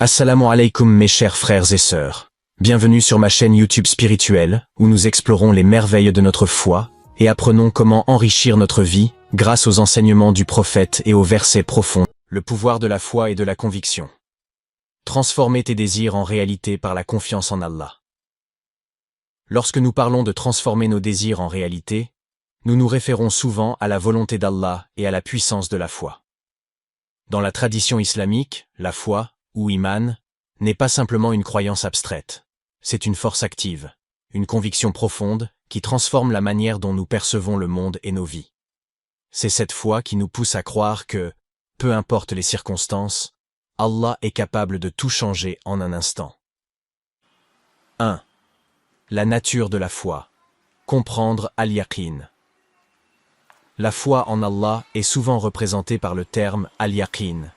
Assalamu alaikum mes chers frères et sœurs. Bienvenue sur ma chaîne YouTube spirituelle, où nous explorons les merveilles de notre foi et apprenons comment enrichir notre vie grâce aux enseignements du prophète et aux versets profonds. Le pouvoir de la foi et de la conviction. Transformer tes désirs en réalité par la confiance en Allah. Lorsque nous parlons de transformer nos désirs en réalité, nous nous référons souvent à la volonté d'Allah et à la puissance de la foi. Dans la tradition islamique, la foi, ou iman, n'est pas simplement une croyance abstraite. C'est une force active, une conviction profonde qui transforme la manière dont nous percevons le monde et nos vies. C'est cette foi qui nous pousse à croire que, peu importe les circonstances, Allah est capable de tout changer en un instant. 1. La nature de la foi. Comprendre al-yaqin. La foi en Allah est souvent représentée par le terme al-yaqin,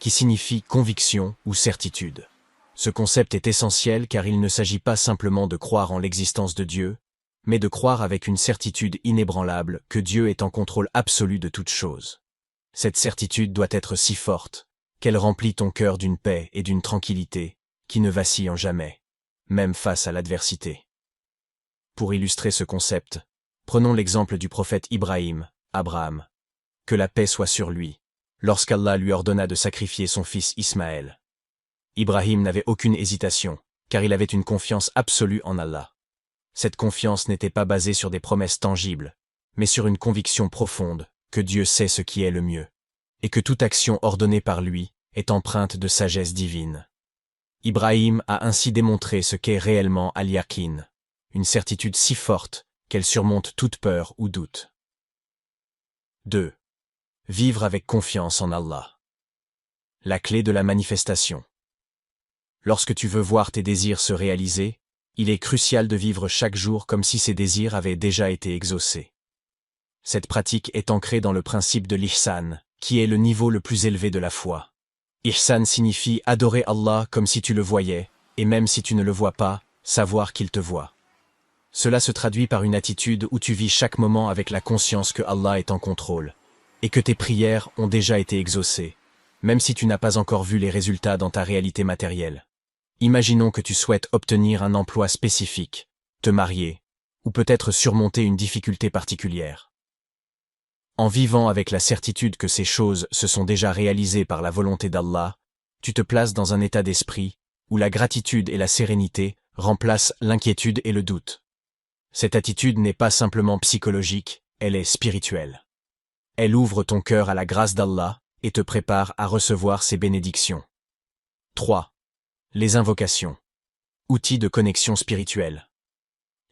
qui signifie conviction ou certitude. Ce concept est essentiel car il ne s'agit pas simplement de croire en l'existence de Dieu, mais de croire avec une certitude inébranlable que Dieu est en contrôle absolu de toute chose. Cette certitude doit être si forte qu'elle remplit ton cœur d'une paix et d'une tranquillité qui ne vacillent en jamais, même face à l'adversité. Pour illustrer ce concept, prenons l'exemple du prophète Ibrahim, Abraham. Que la paix soit sur lui, lorsqu'Allah lui ordonna de sacrifier son fils Ismaël. Ibrahim n'avait aucune hésitation, car il avait une confiance absolue en Allah. Cette confiance n'était pas basée sur des promesses tangibles, mais sur une conviction profonde que Dieu sait ce qui est le mieux, et que toute action ordonnée par lui est empreinte de sagesse divine. Ibrahim a ainsi démontré ce qu'est réellement al-yaqin, une certitude si forte qu'elle surmonte toute peur ou doute. 2. Vivre avec confiance en Allah. La clé de la manifestation. Lorsque tu veux voir tes désirs se réaliser, il est crucial de vivre chaque jour comme si ces désirs avaient déjà été exaucés. Cette pratique est ancrée dans le principe de l'ihsan, qui est le niveau le plus élevé de la foi. Ihsan signifie adorer Allah comme si tu le voyais, et même si tu ne le vois pas, savoir qu'il te voit. Cela se traduit par une attitude où tu vis chaque moment avec la conscience que Allah est en contrôle, et que tes prières ont déjà été exaucées, même si tu n'as pas encore vu les résultats dans ta réalité matérielle. Imaginons que tu souhaites obtenir un emploi spécifique, te marier, ou peut-être surmonter une difficulté particulière. En vivant avec la certitude que ces choses se sont déjà réalisées par la volonté d'Allah, tu te places dans un état d'esprit où la gratitude et la sérénité remplacent l'inquiétude et le doute. Cette attitude n'est pas simplement psychologique, elle est spirituelle. Elle ouvre ton cœur à la grâce d'Allah et te prépare à recevoir ses bénédictions. 3. Les invocations. Outils de connexion spirituelle.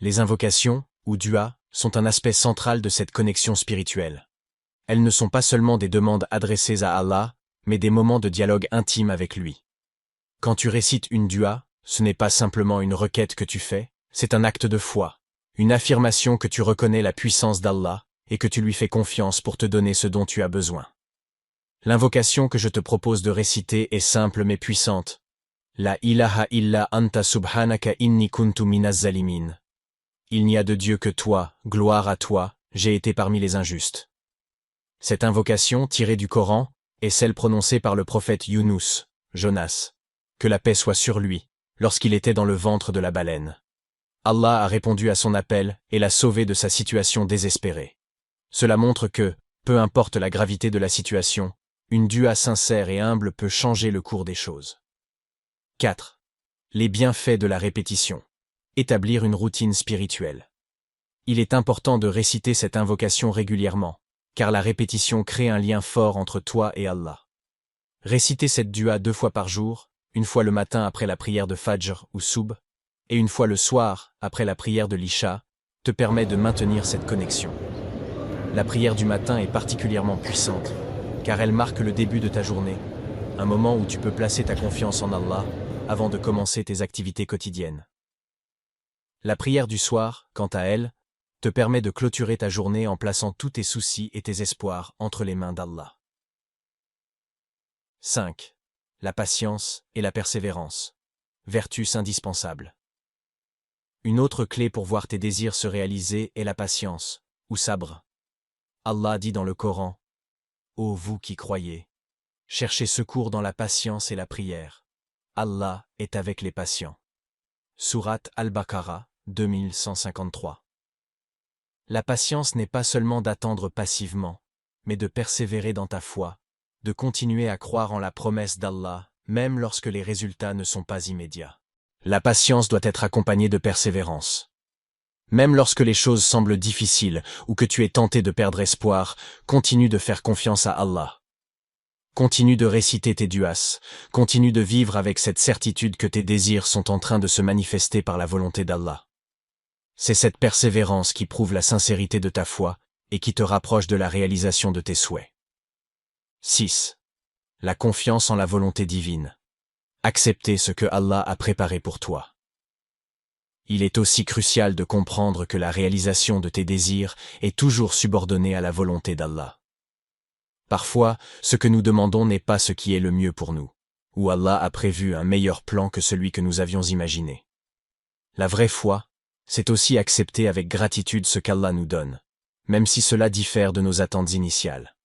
Les invocations, ou dua, sont un aspect central de cette connexion spirituelle. Elles ne sont pas seulement des demandes adressées à Allah, mais des moments de dialogue intime avec lui. Quand tu récites une dua, ce n'est pas simplement une requête que tu fais, c'est un acte de foi, une affirmation que tu reconnais la puissance d'Allah et que tu lui fais confiance pour te donner ce dont tu as besoin. L'invocation que je te propose de réciter est simple mais puissante. La ilaha illa anta subhanaka inni kuntu minaz zalimin. Il n'y a de Dieu que toi, gloire à toi, j'ai été parmi les injustes. Cette invocation, tirée du Coran, est celle prononcée par le prophète Yunus, Jonas, que la paix soit sur lui, lorsqu'il était dans le ventre de la baleine. Allah a répondu à son appel et l'a sauvé de sa situation désespérée. Cela montre que, peu importe la gravité de la situation, une dua sincère et humble peut changer le cours des choses. 4. Les bienfaits de la répétition. Établir une routine spirituelle. Il est important de réciter cette invocation régulièrement, car la répétition crée un lien fort entre toi et Allah. Réciter cette dua 2 fois par jour, une fois le matin après la prière de Fajr ou Soub, et une fois le soir après la prière de l'Isha, te permet de maintenir cette connexion. La prière du matin est particulièrement puissante, car elle marque le début de ta journée, un moment où tu peux placer ta confiance en Allah avant de commencer tes activités quotidiennes. La prière du soir, quant à elle, te permet de clôturer ta journée en plaçant tous tes soucis et tes espoirs entre les mains d'Allah. 5. La patience et la persévérance. Vertus indispensables. Une autre clé pour voir tes désirs se réaliser est la patience, ou sabr. Allah dit dans le Coran, « Ô vous qui croyez, cherchez secours dans la patience et la prière. Allah est avec les patients. Sourate Al-Baqarah, 2153. La patience n'est pas seulement d'attendre passivement, mais de persévérer dans ta foi, de continuer à croire en la promesse d'Allah, même lorsque les résultats ne sont pas immédiats. La patience doit être accompagnée de persévérance. Même lorsque les choses semblent difficiles ou que tu es tenté de perdre espoir, continue de faire confiance à Allah. Continue de réciter tes duas, continue de vivre avec cette certitude que tes désirs sont en train de se manifester par la volonté d'Allah. C'est cette persévérance qui prouve la sincérité de ta foi et qui te rapproche de la réalisation de tes souhaits. 6. La confiance en la volonté divine. Accepter ce que Allah a préparé pour toi. Il est aussi crucial de comprendre que la réalisation de tes désirs est toujours subordonnée à la volonté d'Allah. Parfois, ce que nous demandons n'est pas ce qui est le mieux pour nous, ou Allah a prévu un meilleur plan que celui que nous avions imaginé. La vraie foi, c'est aussi accepter avec gratitude ce qu'Allah nous donne, même si cela diffère de nos attentes initiales.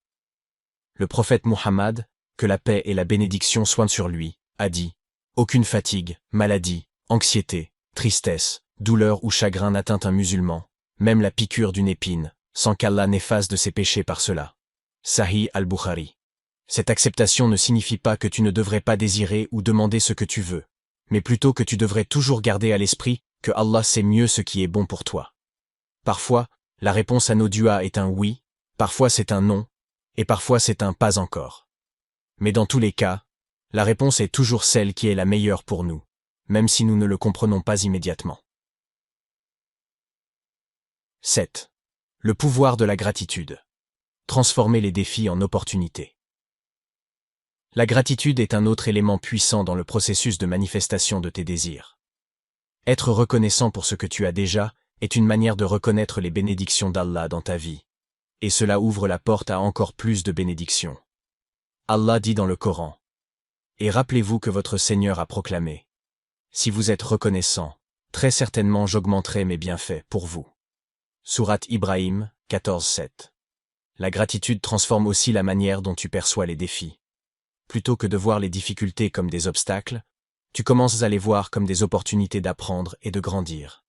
Le prophète Muhammad, que la paix et la bénédiction soient sur lui, a dit « Aucune fatigue, maladie, anxiété, tristesse, douleur ou chagrin n'atteint un musulman, même la piqûre d'une épine, sans qu'Allah n'efface de ses péchés par cela. » Sahih al-Bukhari. Cette acceptation ne signifie pas que tu ne devrais pas désirer ou demander ce que tu veux, mais plutôt que tu devrais toujours garder à l'esprit que Allah sait mieux ce qui est bon pour toi. Parfois, la réponse à nos duas est un oui, parfois c'est un non, et parfois c'est un pas encore. Mais dans tous les cas, la réponse est toujours celle qui est la meilleure pour nous, même si nous ne le comprenons pas immédiatement. 7. Le pouvoir de la gratitude. Transformer les défis en opportunités. La gratitude est un autre élément puissant dans le processus de manifestation de tes désirs. Être reconnaissant pour ce que tu as déjà est une manière de reconnaître les bénédictions d'Allah dans ta vie, et cela ouvre la porte à encore plus de bénédictions. Allah dit dans le Coran, « Et rappelez-vous que votre Seigneur a proclamé, « Si vous êtes reconnaissant, très certainement j'augmenterai mes bienfaits pour vous. » Sourate Ibrahim, 14-7. La gratitude transforme aussi la manière dont tu perçois les défis. Plutôt que de voir les difficultés comme des obstacles, tu commences à les voir comme des opportunités d'apprendre et de grandir.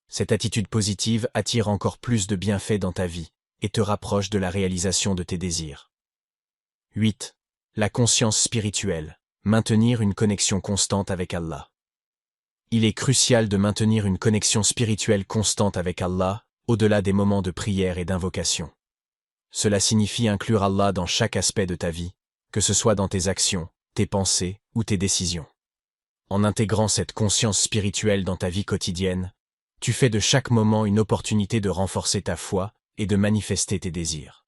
Cette attitude positive attire encore plus de bienfaits dans ta vie et te rapproche de la réalisation de tes désirs. 8. La conscience spirituelle. Maintenir une connexion constante avec Allah. Il est crucial de maintenir une connexion spirituelle constante avec Allah, au-delà des moments de prière et d'invocation. Cela signifie inclure Allah dans chaque aspect de ta vie, que ce soit dans tes actions, tes pensées ou tes décisions. En intégrant cette conscience spirituelle dans ta vie quotidienne, tu fais de chaque moment une opportunité de renforcer ta foi et de manifester tes désirs.